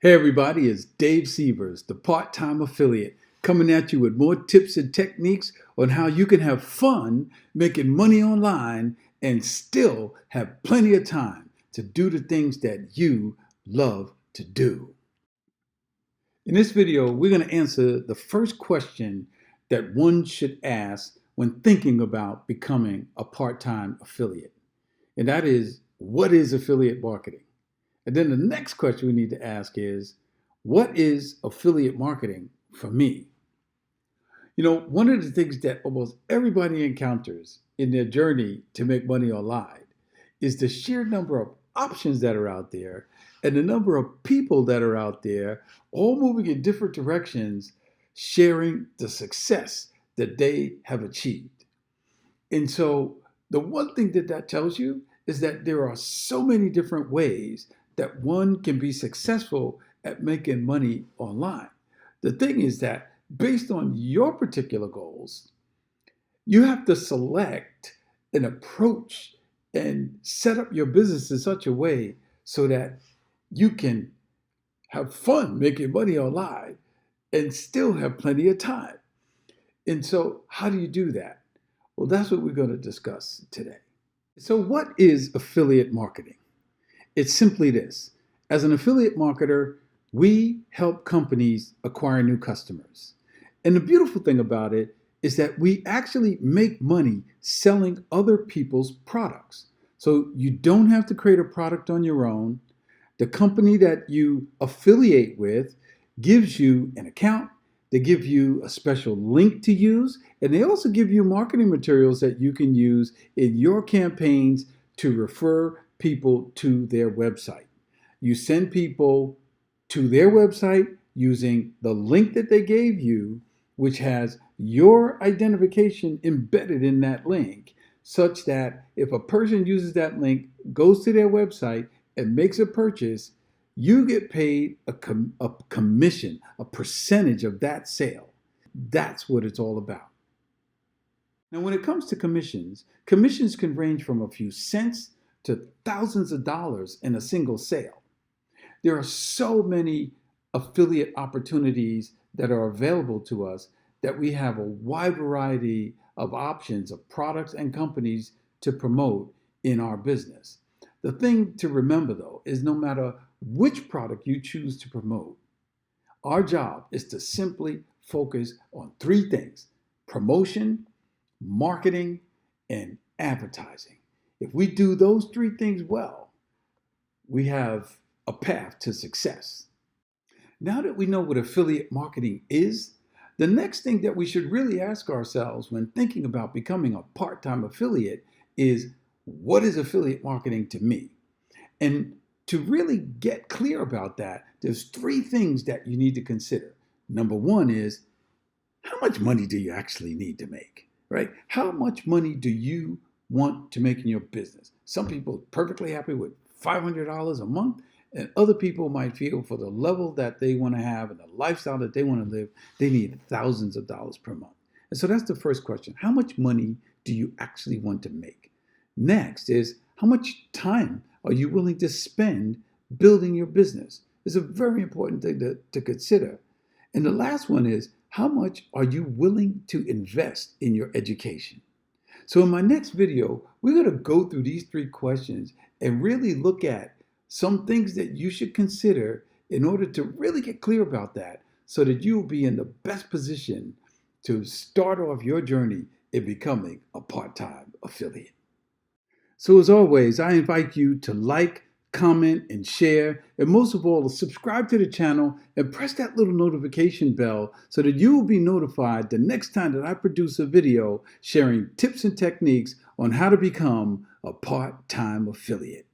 Hey everybody, it's Dave Sievers, the part-time affiliate, coming at you with more tips and techniques on how you can have fun making money online and still have plenty of time to do the things that you love to do. In this video, we're going to answer the first question that one should ask when thinking about becoming a part-time affiliate. And that is, what is affiliate marketing? And then the next question we need to ask is, what is affiliate marketing for me? You know, one of the things that almost everybody encounters in their journey to make money online is the sheer number of options that are out there and the number of people that are out there, all moving in different directions, sharing the success that they have achieved. And so the one thing that tells you is that there are so many different ways that one can be successful at making money online. The thing is that based on your particular goals, you have to select an approach and set up your business in such a way so that you can have fun making money online and still have plenty of time. And so how do you do that? Well, that's what we're going to discuss today. So what is affiliate marketing? It's simply this. As an affiliate marketer, we help companies acquire new customers. And the beautiful thing about it is that we actually make money selling other people's products. So you don't have to create a product on your own. The company that you affiliate with gives you an account. They give you a special link to use, and they also give you marketing materials that you can use in your campaigns to refer people to their website. You send people to their website using the link that they gave you, which has your identification embedded in that link, such that if a person uses that link, goes to their website, and makes a purchase, you get paid a commission, a percentage of that sale. That's what it's all about. Now, when it comes to commissions, commissions can range from a few cents to thousands of dollars in a single sale. There are so many affiliate opportunities that are available to us that we have a wide variety of options of products and companies to promote in our business. The thing to remember, though, is no matter which product you choose to promote, our job is to simply focus on three things: promotion, marketing, and advertising. If we do those three things well, we have a path to success. Now that we know what affiliate marketing is, the next thing that we should really ask ourselves when thinking about becoming a part-time affiliate is, what is affiliate marketing to me? And to really get clear about that, there's three things that you need to consider. Number one is, how much money do you actually need to make, right? How much money do you want to make in your business? Some people are perfectly happy with $500 a month, and other people might feel for the level that they want to have and the lifestyle that they want to live, they need thousands of dollars per month. And so that's the first question. How much money do you actually want to make? Next is, how much time are you willing to spend building your business? It's a very important thing to consider. And the last one is, how much are you willing to invest in your education? So in my next video, we're going to go through these three questions and really look at some things that you should consider in order to really get clear about that, so that you will be in the best position to start off your journey in becoming a part-time affiliate. So as always, I invite you to like, comment, and share, and most of all, subscribe to the channel and press that little notification bell so that you will be notified the next time that I produce a video sharing tips and techniques on how to become a part-time affiliate.